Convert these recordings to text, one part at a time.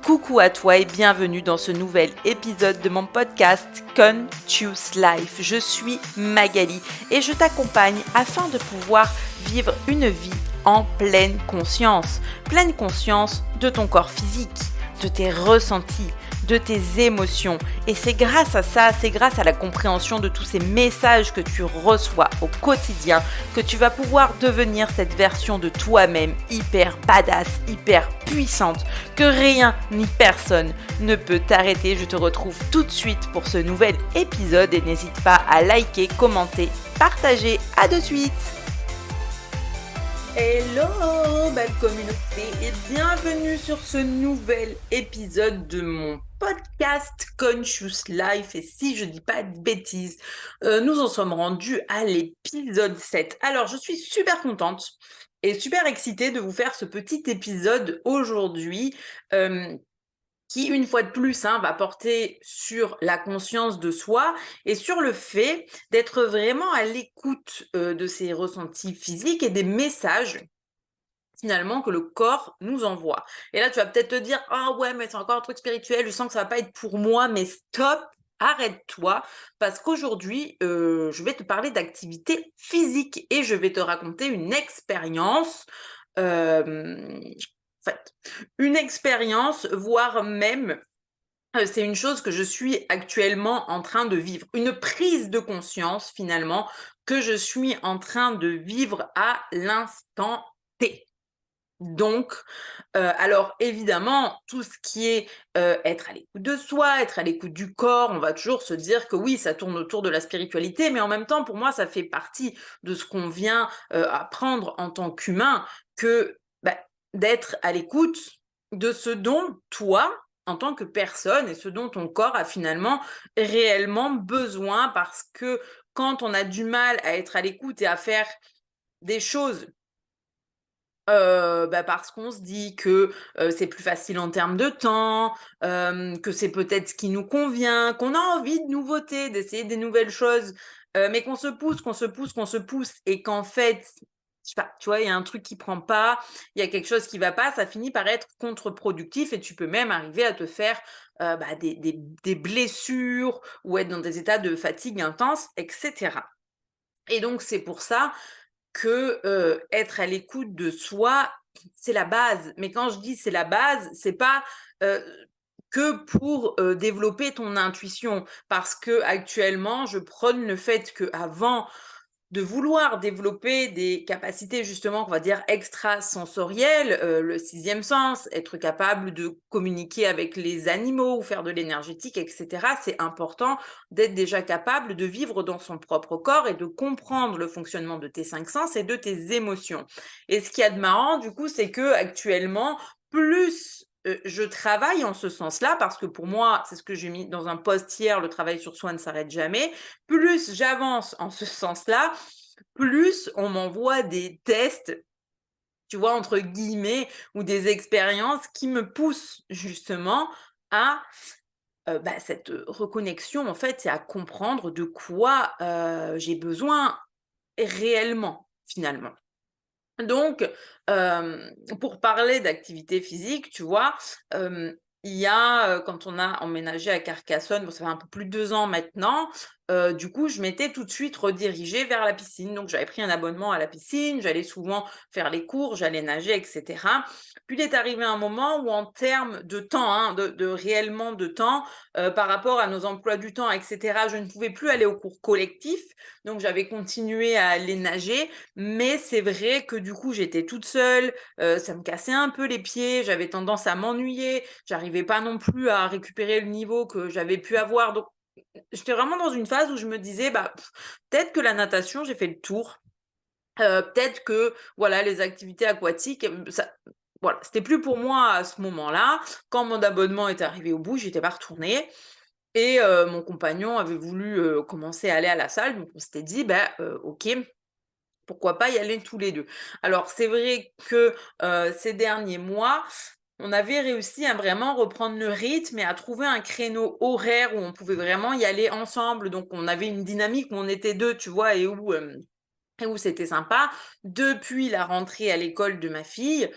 Coucou à toi et bienvenue dans ce nouvel épisode de mon podcast Conscious Life. Je suis Magali et je t'accompagne afin de pouvoir vivre une vie en pleine conscience de ton corps physique, de tes ressentis, de tes émotions. Et c'est grâce à ça, c'est grâce à la compréhension de tous ces messages que tu reçois au quotidien que tu vas pouvoir devenir cette version de toi-même hyper badass, hyper puissante, que rien ni personne ne peut t'arrêter. Je te retrouve tout de suite pour ce nouvel épisode et n'hésite pas à liker, commenter, partager. À de suite. Hello belle communauté et bienvenue sur ce nouvel épisode de mon podcast Conscious Life. Et si je dis pas de bêtises, nous en sommes rendus à l'épisode 7. Alors je suis super contente et super excitée de vous faire ce petit épisode aujourd'hui qui, une fois de plus, va porter sur la conscience de soi et sur le fait d'être vraiment à l'écoute de ses ressentis physiques et des messages finalement que le corps nous envoie. Et là, tu vas peut-être te dire, ah ouais, mais c'est encore un truc spirituel, je sens que ça va pas être pour moi, mais stop, arrête-toi, parce qu'aujourd'hui, je vais te parler d'activité physique et je vais te raconter une expérience, en fait, une expérience, voire même, c'est une chose que je suis actuellement en train de vivre, une prise de conscience finalement que je suis en train de vivre à l'instant T. Donc, alors évidemment, tout ce qui est, être à l'écoute de soi, être à l'écoute du corps, on va toujours se dire que oui, ça tourne autour de la spiritualité, mais en même temps, pour moi, ça fait partie de ce qu'on vient, apprendre en tant qu'humain, que, d'être à l'écoute de ce dont toi, en tant que personne et ce dont ton corps a finalement réellement besoin. Parce que quand on a du mal à être à l'écoute et à faire des choses parce qu'on se dit que, c'est plus facile en termes de temps, que c'est peut-être ce qui nous convient, qu'on a envie de nouveautés, d'essayer des nouvelles choses, mais qu'on se pousse, qu'on se pousse, qu'on se pousse et qu'en fait, je sais pas, tu vois, il y a un truc qui prend pas, il y a quelque chose qui va pas, ça finit par être contre-productif et tu peux même arriver à te faire, des blessures ou être dans des états de fatigue intense et cetera. Et donc c'est pour ça que, être à l'écoute de soi, c'est la base. Mais quand je dis c'est la base, c'est pas, heu, que pour, développer ton intuition. Parce que actuellement, je prône le fait qu'avant de vouloir développer des capacités justement, on va dire extrasensorielles, le sixième sens, être capable de communiquer avec les animaux ou faire de l'énergétique et cetera. C'est important d'être déjà capable de vivre dans son propre corps et de comprendre le fonctionnement de tes 5 sens et de tes émotions. Et ce qu'il y a de marrant du coup, c'est qu'actuellement, plus, je travaille en ce sens-là, parce que pour moi, c'est ce que j'ai mis dans un post hier, le travail sur soi ne s'arrête jamais. Plus j'avance en ce sens-là, plus on m'envoie des tests, tu vois, entre guillemets, ou des expériences qui me poussent justement à, cette, reconnexion en fait et à comprendre de quoi, j'ai besoin réellement, finalement. Donc, pour parler d'activité physique, tu vois, il y a, quand on a emménagé à Carcassonne, bon ça fait un peu plus de 2 ans maintenant, du coup je m'étais tout de suite redirigée vers la piscine. Donc j'avais pris un abonnement à la piscine, j'allais souvent faire les cours, j'allais nager et cetera. Puis il est arrivé un moment où en termes de temps, de réellement de temps, par rapport à nos emplois du temps et cetera, je ne pouvais plus aller aux cours collectifs. Donc j'avais continué à aller nager, mais c'est vrai que du coup, j'étais toute seule, ça me cassait un peu les pieds, j'avais tendance à m'ennuyer, j'arrivais pas non plus à récupérer le niveau que j'avais pu avoir. Donc j'étais vraiment dans une phase où je me disais: peut-être que la natation, j'ai fait le tour, peut-être que voilà, les activités aquatiques, ça voilà, c'était plus pour moi à ce moment-là. Quand mon abonnement est arrivé au bout, j'étais pas retournée et mon compagnon avait voulu, commencer à aller à la salle, donc on s'était dit: OK, pourquoi pas y aller tous les 2. Alors c'est vrai que, ces derniers mois, on avait réussi à vraiment reprendre le rythme et à trouver un créneau horaire où on pouvait vraiment y aller ensemble. Donc on avait une dynamique où on était 2, tu vois? Et où, et où c'était sympa. Depuis la rentrée à l'école de ma fille,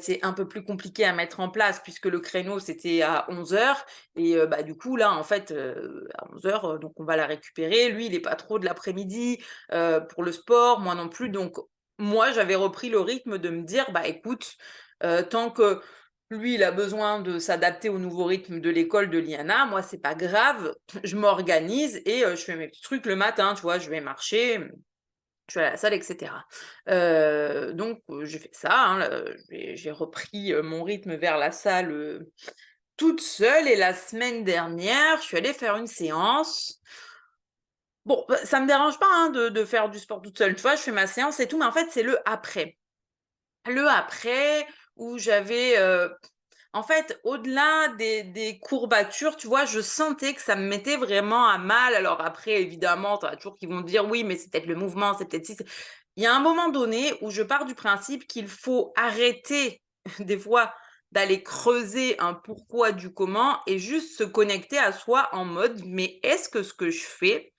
c'est un peu plus compliqué à mettre en place puisque le créneau, c'était à 11 heures et bah, du coup, là, en fait, à 11 heures, donc on va la récupérer. Lui, il est pas trop de l'après-midi, pour le sport, moi non plus. Donc moi, j'avais repris le rythme de me dire: «Bah, écoute, tant que lui, il a besoin de s'adapter au nouveau rythme de l'école de Liana, moi, c'est pas grave, je m'organise et je fais mes petits trucs le matin», tu vois? Je vais marcher, je vais à la salle et cetera. Donc j'ai fait ça, hein, j'ai repris, mon rythme vers la salle, toute seule et la semaine dernière, je suis allée faire une séance. Bon, bah, ça me dérange pas, hein, de faire du sport toute seule, tu vois? Je fais ma séance et tout, mais en fait, c'est le après. Le après où j'avais, en fait, au-delà des courbatures, tu vois, je sentais que ça me mettait vraiment à mal. Alors après, évidemment, tu as toujours qui vont te dire: «Oui, mais c'est peut-être le mouvement, c'est peut-être ci, c'est» il y a un moment donné où je pars du principe qu'il faut arrêter des fois d'aller creuser un pourquoi du comment et juste se connecter à soi en mode: «Mais est-ce que ce que je fais,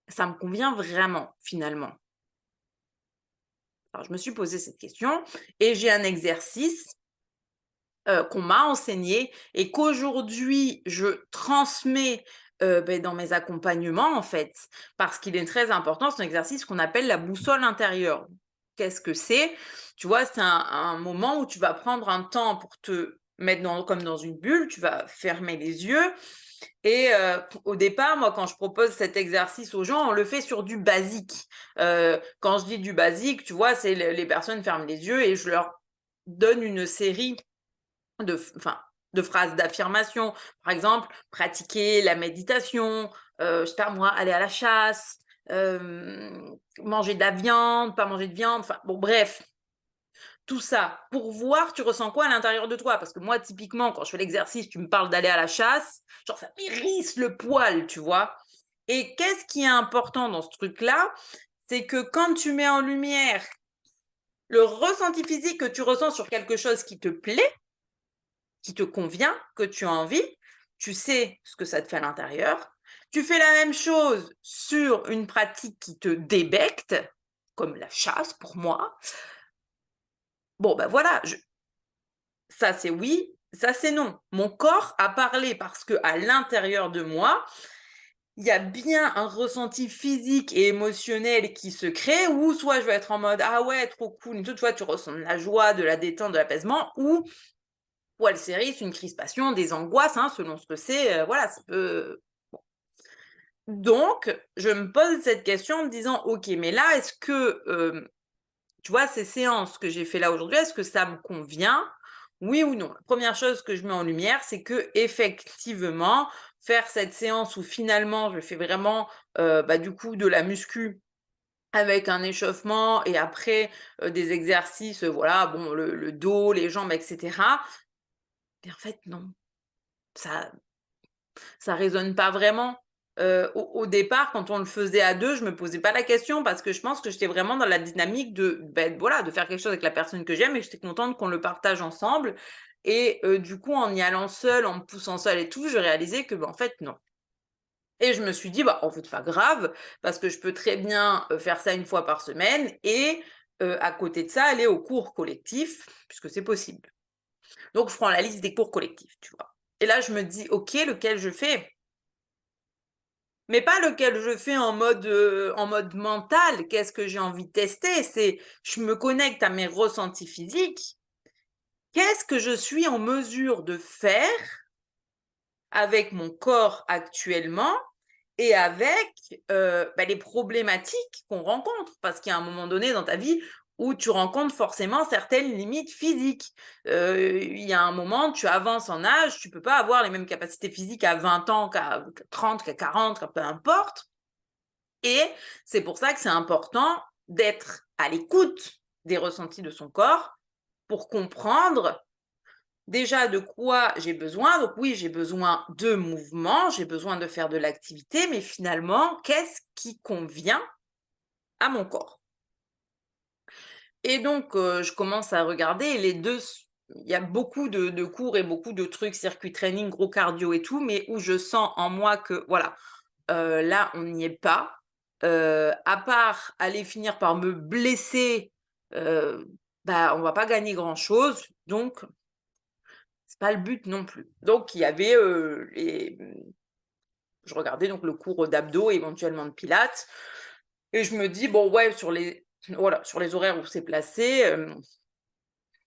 ça me convient vraiment, finalement?» Alors je me suis posé cette question et j'ai un exercice qu'on m'a enseigné et qu'aujourd'hui je transmets, dans mes accompagnements, en fait, parce qu'il est très important. C'est un exercice qu'on appelle la boussole intérieure. Qu'est-ce que c'est? Tu vois, c'est un moment où tu vas prendre un temps pour te mettre comme dans une bulle, tu vas fermer les yeux et au départ, moi, quand je propose cet exercice aux gens, on le fait sur du basique. Quand je dis du basique, tu vois, c'est les personnes ferment les yeux et je leur donne une série enfin, de phrases d'affirmation. Par exemple, pratiquer la méditation, je sais pas moi, aller à la chasse, manger de la viande, pas manger de viande, enfin bon bref, tout ça pour voir tu ressens quoi à l'intérieur de toi. Parce que moi typiquement quand je fais l'exercice, tu me parles d'aller à la chasse, genre ça m'hérisse le poil, tu vois? Et qu'est-ce qui est important dans ce truc-là? C'est que quand tu mets en lumière le ressenti physique que tu ressens sur quelque chose qui te plaît, qui te convient, que tu as envie, tu sais ce que ça te fait à l'intérieur. Tu fais la même chose sur une pratique qui te débecte, comme la chasse pour moi. Bon, ben voilà, ça c'est oui, ça c'est non. Mon corps a parlé parce que à l'intérieur de moi, il y a bien un ressenti physique et émotionnel qui se crée, où soit je vais être en mode ah ouais, trop cool, tu vois, tu ressens de la joie, de la détente, de l'apaisement, ou elle s'érisse, une crispation, des angoisses, hein, selon ce que c'est, voilà, ça peut donc je me pose cette question en me disant: «OK, mais là, est-ce que, tu vois, ces séances que j'ai fait là aujourd'hui, est-ce que ça me convient? Oui ou non?» La première chose que je mets en lumière, c'est que effectivement, faire cette séance où finalement je fais vraiment, bah, du coup, de la muscu avec un échauffement et après, des exercices, voilà, bon, le dos, les jambes et cetera, et en fait non, ça ça résonne pas vraiment. Au départ, quand on le faisait à 2, je me posais pas la question parce que je pense que j'étais vraiment dans la dynamique de, voilà, de faire quelque chose avec la personne que j'aime et j'étais contente qu'on le partage ensemble et du coup, en y allant seule, en me poussant seule et tout, je réalisais que, en fait, non. Et je me suis dit: «Bah, en fait, pas grave, parce que je peux très bien, faire ça une fois par semaine et à côté de ça, aller aux cours collectifs, puisque c'est possible». Donc je prends la liste des cours collectifs, tu vois? Et là, je me dis: «OK, lequel je fais?» Mais pas lequel je fais en mode mental. Qu'est-ce que j'ai envie de tester? C'est je me connecte à mes ressentis physiques. Qu'est-ce que je suis en mesure de faire avec mon corps actuellement et avec, les problématiques qu'on rencontre? Parce qu'il y a un moment donné dans ta vie où tu rencontres forcément certaines limites physiques. Il y a un moment, tu avances en âge, tu peux pas avoir les mêmes capacités physiques à 20 ans qu'à 30, qu'à 40, peu importe. Et c'est pour ça que c'est important d'être à l'écoute des ressentis de son corps pour comprendre déjà de quoi j'ai besoin. Donc oui, j'ai besoin de mouvement, j'ai besoin de faire de l'activité, mais finalement, qu'est-ce qui convient à mon corps? Et donc, je commence à regarder et les 2, il y a beaucoup de cours et beaucoup de trucs, circuit training, gros cardio et tout, mais où je sens en moi que voilà, là, on n'y est pas. à part aller finir par me blesser, bah, on va pas gagner grand-chose, donc c'est pas le but non plus. Donc il y avait, je regardais donc le cours d'abdos, éventuellement de pilates et je me dis: «Bon ouais, sur les horaires où c'est placé,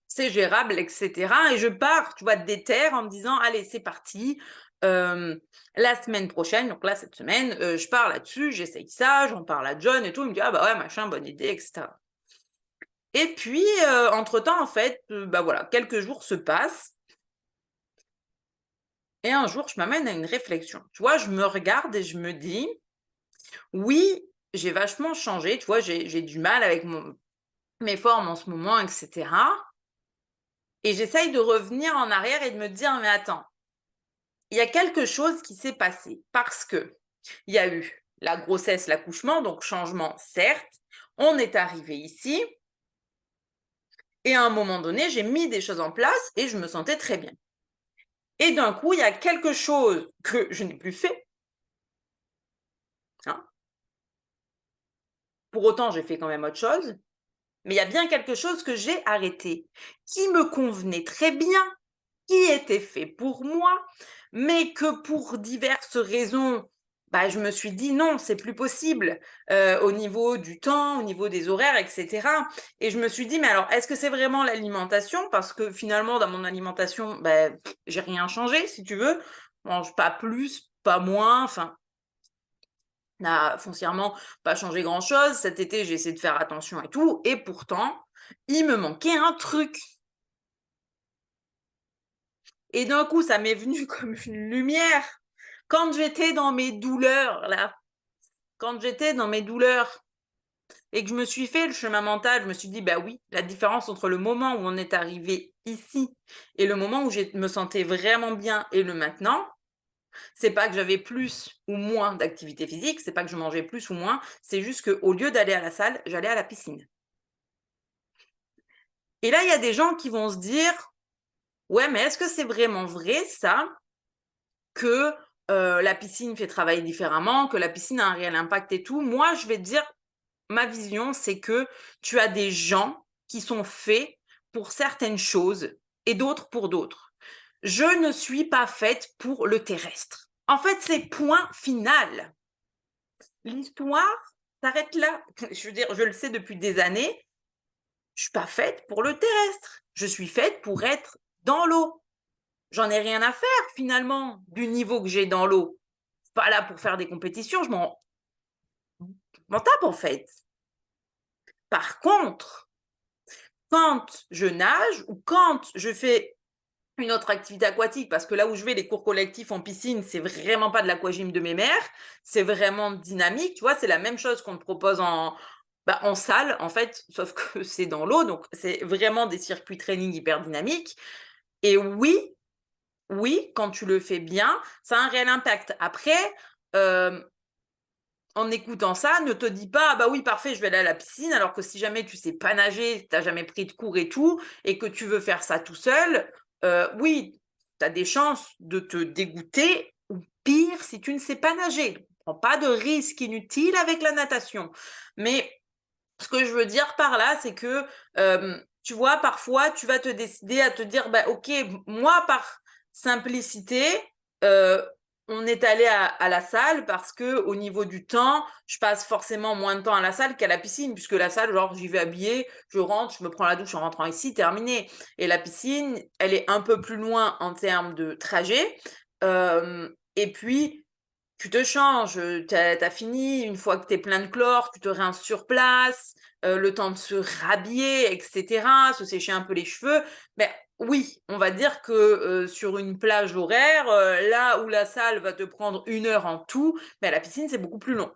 c'est gérable et cetera» et je pars, tu vois, déter en me disant: «Allez, c'est parti, la semaine prochaine», donc là, cette semaine, je pars là-dessus, j'essaye ça, j'en parle à John et tout, il me dit: «Ah bah ouais, machin, bonne idée» et cetera et puis, entre-temps, en fait, bah voilà, quelques jours se passent et un jour, je m'amène à une réflexion. Tu vois, je me regarde et je me dis: «Oui, j'ai vachement changé», tu vois, j'ai du mal avec mes formes en ce moment et cetera et j'essaye de revenir en arrière et de me dire: «Mais attends, il y a quelque chose qui s'est passé parce que il y a eu la grossesse, l'accouchement, donc changement certes, on est arrivé ici et à un moment donné, j'ai mis des choses en place et je me sentais très bien. Et d'un coup, il y a quelque chose que je n'ai plus fait, hein. Pour autant, j'ai fait quand même autre chose, mais il y a bien quelque chose que j'ai arrêté, qui me convenait très bien, qui était fait pour moi, mais que pour diverses raisons, bah, je me suis dit: «Non, c'est plus possible», au niveau du temps, au niveau des horaires et cetera et je me suis dit: «Mais alors, est-ce que c'est vraiment l'alimentation?» parce que finalement, dans mon alimentation, beh, j'ai rien changé si tu veux. Je mange pas plus, pas moins, enfin, n'a foncièrement pas changé grand-chose. Cet été, j'ai essayé de faire attention et tout et pourtant, il me manquait un truc. Et d'un coup, ça m'est venu comme une lumière. Quand j'étais dans mes douleurs, là, quand j'étais dans mes douleurs et que je me suis fait le chemin mental, je me suis dit, bah oui, la différence entre le moment où on est arrivé ici et le moment où je me sentais vraiment bien et le maintenant, c'est pas que j'avais plus ou moins d'activité physique, c'est pas que je mangeais plus ou moins, c'est juste qu'au lieu d'aller à la salle, j'allais à la piscine. Et là, il y a des gens qui vont se dire, ouais, mais est-ce que c'est vraiment vrai ça? Que, la piscine fait travailler différemment, que la piscine a un réel impact et tout. Moi, je vais te dire, ma vision, c'est que tu as des gens qui sont faits pour certaines choses et d'autres pour d'autres. Je ne suis pas faite pour le terrestre. En fait, c'est point final. L'histoire s'arrête là. Je veux dire, je le sais depuis des années, je suis pas faite pour le terrestre. Je suis faite pour être dans l'eau. J'en ai rien à faire finalement du niveau que j'ai dans l'eau. Pas là pour faire des compétitions, je m'en tape en fait. Par contre, quand je nage ou quand je fais une autre activité aquatique, parce que là où je vais, les cours collectifs en piscine, c'est vraiment pas de l'aquagym de mes mères, c'est vraiment dynamique, tu vois, c'est la même chose qu'on te propose en salle, en fait, sauf que c'est dans l'eau, donc c'est vraiment des circuits training hyper dynamiques. Et oui, oui, quand tu le fais bien, ça a un réel impact. Après, euh, en écoutant ça, ne te dis pas: «Ah bah oui, parfait, je vais aller à la piscine», alors que si jamais tu sais pas nager, tu as jamais pris de cours et tout et que tu veux faire ça tout seul, oui, tu as des chances de te dégoûter ou pire, si tu ne sais pas nager. Prends pas de risques inutiles avec la natation. Mais ce que je veux dire par là, c'est que, tu vois, parfois, tu vas te décider à te dire: «Bah, OK, moi, par simplicité, heu, on est allé à la salle parce que au niveau du temps, je passe forcément moins de temps à la salle qu'à la piscine, puisque la salle, genre, j'y vais habillée, je rentre, je me prends la douche en rentrant ici, terminé et la piscine, elle est un peu plus loin en termes de trajet, et puis tu te changes, tu as fini, une fois que tu es plein de chlore, tu te rinces sur place, le temps de se rhabiller et cetera, se sécher un peu les cheveux. Ben oui, on va dire que, sur une plage horaire, là où la salle va te prendre 1 heure en tout, la piscine, c'est beaucoup plus long.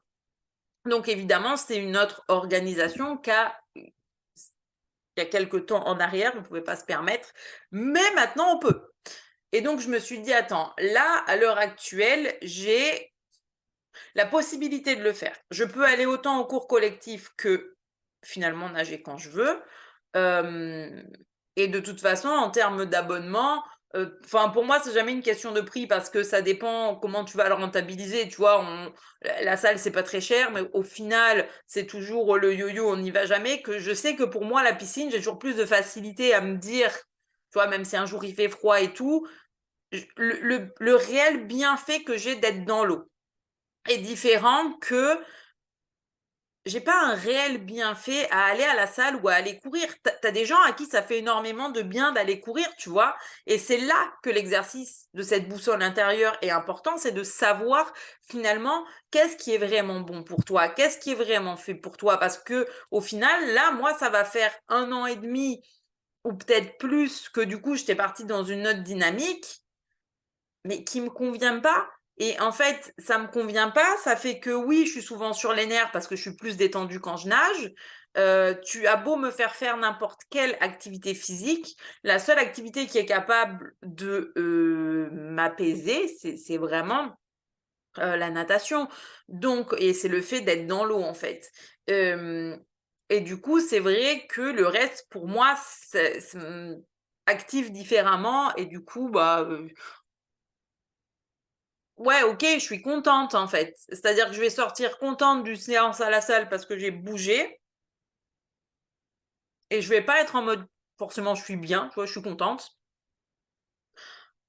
Donc évidemment, c'est une autre organisation il y a quelque temps en arrière, on ne pouvait pas se permettre, mais maintenant on peut. Et donc je me suis dit: «Attends, là, à l'heure actuelle, j'ai la possibilité de le faire. Je peux aller autant au cours collectif que finalement nager quand je veux. Hem et de toute façon, en termes d'abonnement, Enfin, pour moi, c'est jamais une question de prix parce que ça dépend comment tu vas le rentabiliser, tu vois? La salle, c'est pas très cher, mais au final, c'est toujours le yo-yo, on n'y va jamais. Que je sais que pour moi, la piscine, j'ai toujours plus de facilité à me dire, tu vois? Même si un jour il fait froid et tout, le réel bienfait que j'ai d'être dans l'eau est différent que j'ai pas un réel bienfait à aller à la salle ou à aller courir. Tu as des gens à qui ça fait énormément de bien d'aller courir, tu vois? Et c'est là que l'exercice de cette boussole intérieure est important, c'est de savoir finalement qu'est-ce qui est vraiment bon pour toi? Qu'est-ce qui est vraiment fait pour toi? Parce que au final, là, moi, ça va faire 1 an et demi ou peut-être plus que du coup, j'étais partie dans une autre dynamique mais qui me convient pas et en fait, ça me convient pas, ça fait que oui, je suis souvent sur les nerfs parce que je suis plus détendue quand je nage. Tu as beau me faire faire n'importe quelle activité physique, la seule activité qui est capable de, m'apaiser, c'est vraiment, la natation. Donc et c'est le fait d'être dans l'eau, en fait. Hem et du coup, c'est vrai que le reste, pour moi, active différemment et du coup, bah, ouais, OK, je suis contente, en fait. C'est-à-dire que je vais sortir contente du séance à la salle parce que j'ai bougé et je vais pas être en mode forcément je suis bien, tu vois? Je suis contente.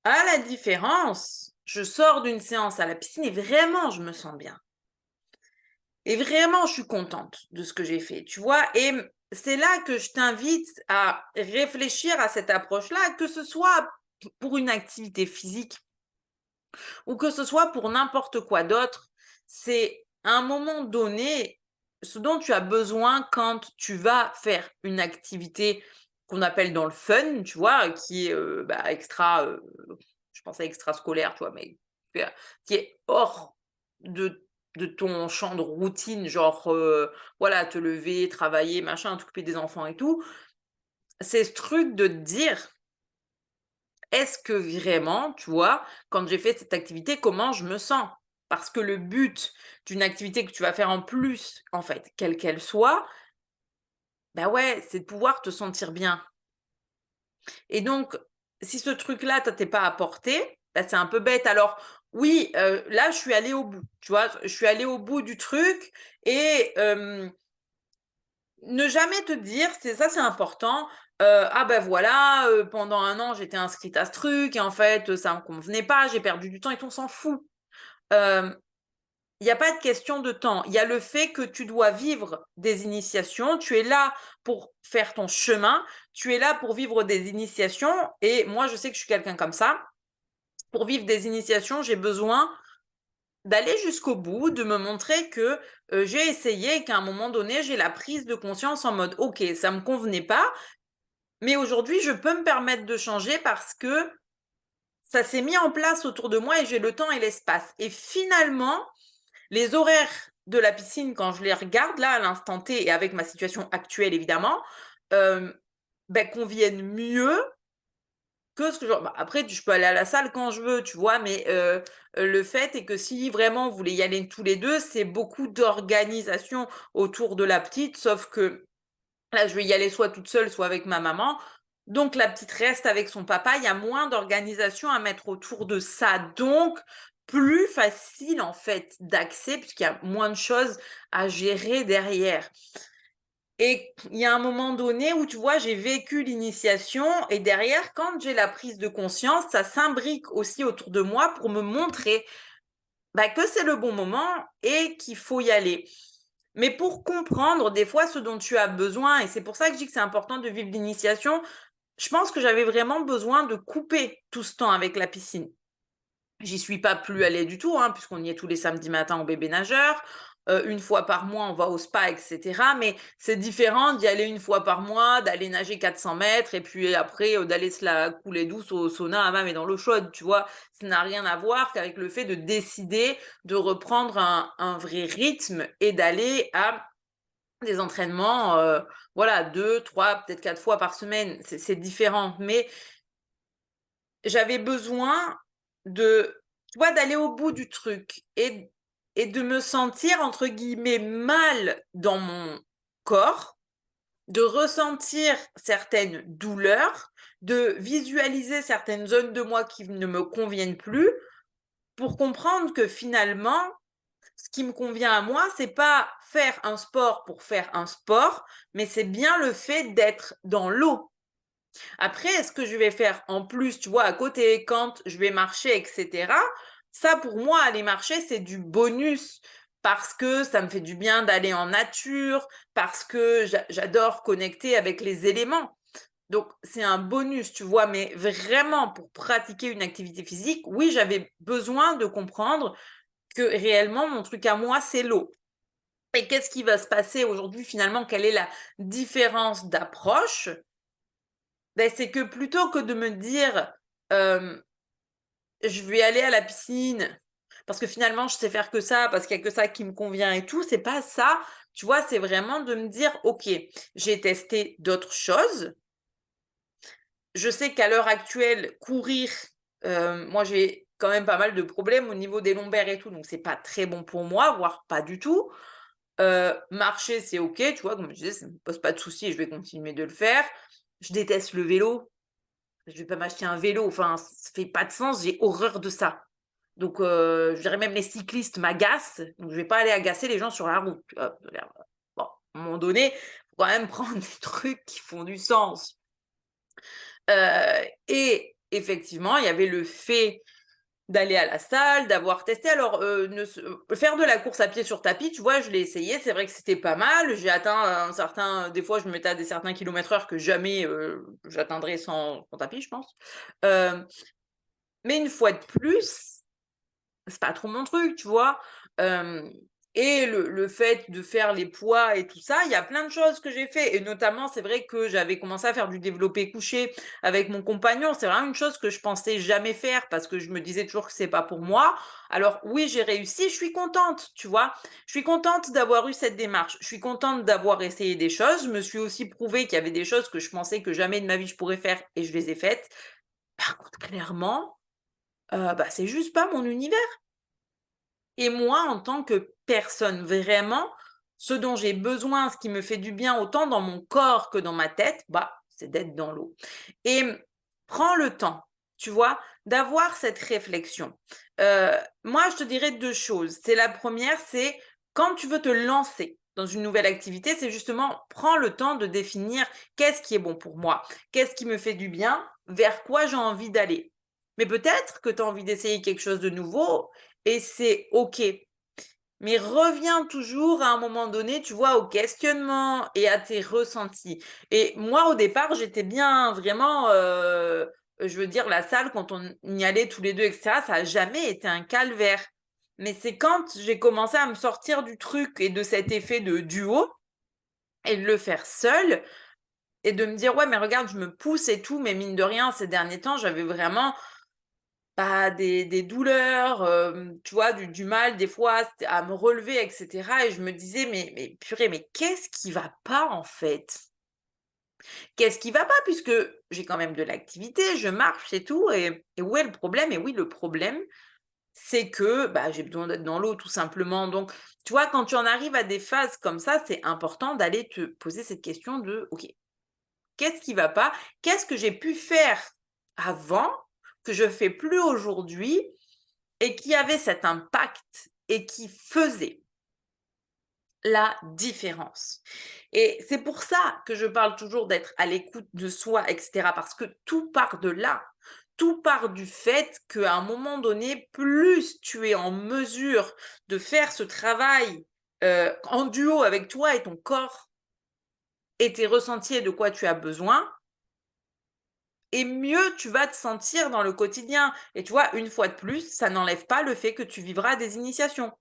À la différence, je sors d'une séance à la piscine et vraiment je me sens bien et vraiment je suis contente de ce que j'ai fait, tu vois? Et c'est là que je t'invite à réfléchir à cette approche-là, que ce soit pour une activité physique ou que ce soit pour n'importe quoi d'autre, c'est à un moment donné, ce dont tu as besoin quand tu vas faire une activité qu'on appelle dans le fun, tu vois? Qui est, bah, je pensais extrascolaire, tu vois? Mais qui est hors de ton champ de routine, genre, voilà, te lever, travailler, machin, t'occuper des enfants et tout. C'est ce truc de te dire: est-ce que vraiment, tu vois, quand j'ai fait cette activité, comment je me sens? Parce que le but d'une activité que tu vas faire en plus, en fait, quelle qu'elle soit, bah ouais, c'est de pouvoir te sentir bien. Et donc, si ce truc-là, ça t'est pas apporté, bah, c'est un peu bête. Alors, oui, là, je suis allée au bout, tu vois? Je suis allée au bout du truc et ne jamais te dire, c'est important, «Ah ben voilà, pendant 1 an, j'étais inscrite à ce truc et en fait, ça me convenait pas, j'ai perdu du temps» et on s'en fout. Hem, il y a pas de question de temps. Il y a le fait que tu dois vivre des initiations. Tu es là pour faire ton chemin. Tu es là pour vivre des initiations et moi, je sais que je suis quelqu'un comme ça. Pour vivre des initiations, j'ai besoin d'aller jusqu'au bout, de me montrer que, j'ai essayé et qu'à un moment donné, j'ai la prise de conscience en mode: «OK, ça me convenait pas, mais aujourd'hui, je peux me permettre de changer parce que ça s'est mis en place autour de moi et j'ai le temps et l'espace» et finalement, les horaires de la piscine, quand je les regarde là, à l'instant T et avec ma situation actuelle évidemment, hem, conviennent mieux que ce que genre bah, après je peux aller à la salle quand je veux, tu vois? Mais, le fait est que si vraiment vous voulez y aller tous les 2, c'est beaucoup d'organisation autour de la petite, sauf que là, je vais y aller soit toute seule, soit avec ma maman. Donc la petite reste avec son papa. Il y a moins d'organisation à mettre autour de ça. Donc, plus facile en fait d'accès puisqu'il y a moins de choses à gérer derrière. Et il y a un moment donné où tu vois, j'ai vécu l'initiation et derrière, quand j'ai la prise de conscience, ça s'imbrique aussi autour de moi pour me montrer que c'est le bon moment et qu'il faut y aller. Mais pour comprendre des fois ce dont tu as besoin, et c'est pour ça que je dis que c'est important de vivre l'initiation, je pense que j'avais vraiment besoin de couper tout ce temps avec la piscine. J'y suis pas plus allée du tout, hein, puisqu'on y est tous les samedis matins au bébé nageur. 1 fois par mois, on va au spa et cetera, mais c'est différent d'y aller 1 fois par mois, d'aller nager 400 mètres et puis après, d'aller se la couler douce au sauna, hammam et dans l'eau chaude, tu vois? Ça n'a rien à voir qu'avec le fait de décider de reprendre un vrai rythme et d'aller à des entraînements, voilà 2, 3, peut-être 4 fois par semaine. C'est différent, mais j'avais besoin de tu vois, d'aller au bout du truc et de me sentir entre guillemets «mal» dans mon corps, de ressentir certaines douleurs, de visualiser certaines zones de moi qui ne me conviennent plus pour comprendre que finalement, ce qui me convient à moi, c'est pas faire un sport pour faire un sport, mais c'est bien le fait d'être dans l'eau. Après, ce que je vais faire en plus, tu vois, à côté, quand je vais marcher, etc., ça, pour moi, aller marcher, c'est du bonus parce que ça me fait du bien d'aller en nature, parce que j'adore connecter avec les éléments. Donc, c'est un bonus, tu vois, mais vraiment, pour pratiquer une activité physique, oui, j'avais besoin de comprendre que réellement, mon truc à moi, c'est l'eau. Et qu'est-ce qui va se passer aujourd'hui, finalement? Quelle est la différence d'approche? Ben, c'est que plutôt que de me dire, je vais aller à la piscine parce que finalement je sais faire que ça, parce qu'il y a que ça qui me convient et tout, c'est pas ça. Tu vois? C'est vraiment de me dire: «OK, j'ai testé d'autres choses. Je sais qu'à l'heure actuelle, courir, moi j'ai quand même pas mal de problèmes au niveau des lombaires et tout, donc c'est pas très bon pour moi, voire pas du tout. Marcher, c'est OK, tu vois? Comme je disais, ça me pose pas de soucis et je vais continuer de le faire. Je déteste le vélo. Je vais pas m'acheter un vélo, enfin, ça fait pas de sens, j'ai horreur de ça. Donc je dirais même les cyclistes m'agacent, donc je vais pas aller agacer les gens sur la route, tu vois? Bon, à un moment donné, faut quand même prendre des trucs qui font du sens. Et effectivement, il y avait le fait d'aller à la salle, d'avoir testé. Alors, ne se faire de la course à pied sur tapis, tu vois, je l'ai essayé, c'est vrai que c'était pas mal. J'ai atteint un certain des fois, je me mettais à des certains kilomètres-heure que jamais, j'atteindrais sans tapis, je pense. Hem, mais une fois de plus, c'est pas trop mon truc, tu vois? Hem et le fait de faire les poids et tout ça, il y a plein de choses que j'ai fait et notamment, c'est vrai que j'avais commencé à faire du développé couché avec mon compagnon. C'est vraiment une chose que je pensais jamais faire parce que je me disais toujours que c'est pas pour moi. Alors oui, j'ai réussi, je suis contente, tu vois? Je suis contente d'avoir eu cette démarche. Je suis contente d'avoir essayé des choses. Je me suis aussi prouvé qu'il y avait des choses que je pensais que jamais de ma vie je pourrais faire et je les ai faites. Par contre, clairement, bah, c'est juste pas mon univers. Et moi, en tant que personne, vraiment, ce dont j'ai besoin, ce qui me fait du bien autant dans mon corps que dans ma tête, bah, c'est d'être dans l'eau. Et prends le temps, tu vois, d'avoir cette réflexion. Moi, je te dirais 2 choses. C'est la première, c'est quand tu veux te lancer dans une nouvelle activité, c'est justement prends le temps de définir qu'est-ce qui est bon pour moi, qu'est-ce qui me fait du bien, vers quoi j'ai envie d'aller. Mais peut-être que tu as envie d'essayer quelque chose de nouveau et c'est OK. Mais reviens toujours à un moment donné, tu vois, au questionnement et à tes ressentis. Et moi, au départ, j'étais bien vraiment, je veux dire, la salle, quand on y allait tous les 2 et cetera, ça a jamais été un calvaire. Mais c'est quand j'ai commencé à me sortir du truc et de cet effet de duo et de le faire seule et de me dire: «Ouais, mais regarde, je me pousse et tout», mais mine de rien, ces derniers temps, j'avais vraiment bah, des douleurs, tu vois, du mal des fois à me relever et cetera et je me disais: «Mais purée, mais qu'est-ce qui va pas, en fait? Qu'est-ce qui va pas?» puisque j'ai quand même de l'activité, je marche et tout et où est le problème? Et oui, le problème, c'est que, bah, j'ai besoin d'être dans l'eau tout simplement donc tu vois, quand tu en arrives à des phases comme ça, c'est important d'aller te poser cette question de: «OK, qu'est-ce qui va pas? Qu'est-ce que j'ai pu faire avant, que je fais plus aujourd'hui et qui avait cet impact et qui faisait la différence. Et c'est pour ça que je parle toujours d'être à l'écoute de soi, etc. Parce que tout part de là. Tout part du fait qu'à un moment donné, plus tu es en mesure de faire ce travail en duo avec toi et ton corps et tes ressentis et de quoi tu as besoin, et mieux tu vas te sentir dans le quotidien. Et tu vois, une fois de plus, ça n'enlève pas le fait que tu vivras des initiations.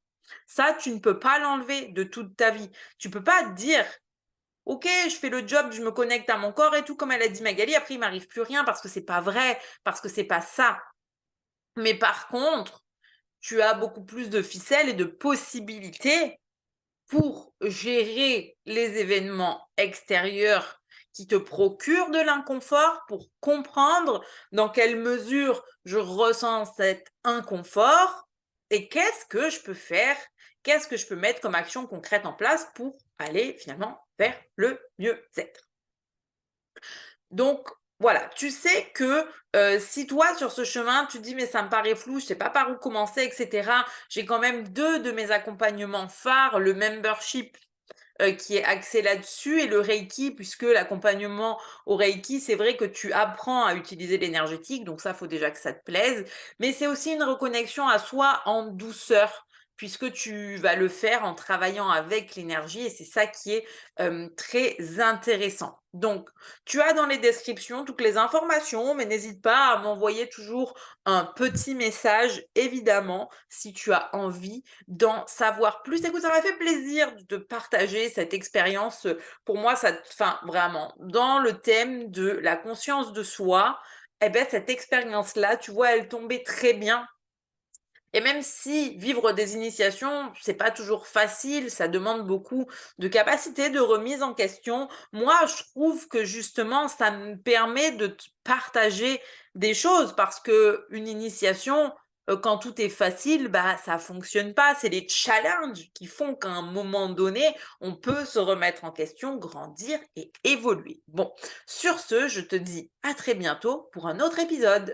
Ça, tu ne peux pas l'enlever de toute ta vie. Tu peux pas te dire: «OK, je fais le job, je me connecte à mon corps et tout», comme elle a dit Magali, après il m'arrive plus rien parce que c'est pas vrai, parce que c'est pas ça. Mais par contre, tu as beaucoup plus de ficelles et de possibilités pour gérer les événements extérieurs qui te procurent de l'inconfort, pour comprendre dans quelle mesure je ressens cet inconfort et qu'est-ce que je peux faire, qu'est-ce que je peux mettre comme action concrète en place pour aller finalement vers le mieux-être. Donc Voilà, tu sais que, si toi sur ce chemin, tu te dis: «Mais ça me paraît flou, je sais pas par où commencer et cetera». J'ai quand même 2 de mes accompagnements phares, le membership, qui est axé là-dessus et le Reiki puisque l'accompagnement au Reiki, c'est vrai que tu apprends à utiliser l'énergétique, donc ça, faut déjà que ça te plaise. Mais c'est aussi une reconnexion à soi en douceur, puisque tu vas le faire en travaillant avec l'énergie et c'est ça qui est, très intéressant. Donc, tu as dans les descriptions toutes les informations, mais n'hésite pas à m'envoyer toujours un petit message, évidemment, si tu as envie d'en savoir plus. Écoute, ça m'a fait plaisir de te partager cette expérience. Pour moi, ça, enfin, vraiment, dans le thème de la conscience de soi, eh ben, cette expérience-là, tu vois, elle tombait très bien et même si vivre des initiations, c'est pas toujours facile, ça demande beaucoup de capacité, de remise en question. Moi, je trouve que justement, ça me permet de te partager des choses parce que une initiation, quand tout est facile, bah, ça fonctionne pas. C'est les challenges qui font qu'à un moment donné, on peut se remettre en question, grandir et évoluer. Bon, sur ce, je te dis à très bientôt pour un autre épisode.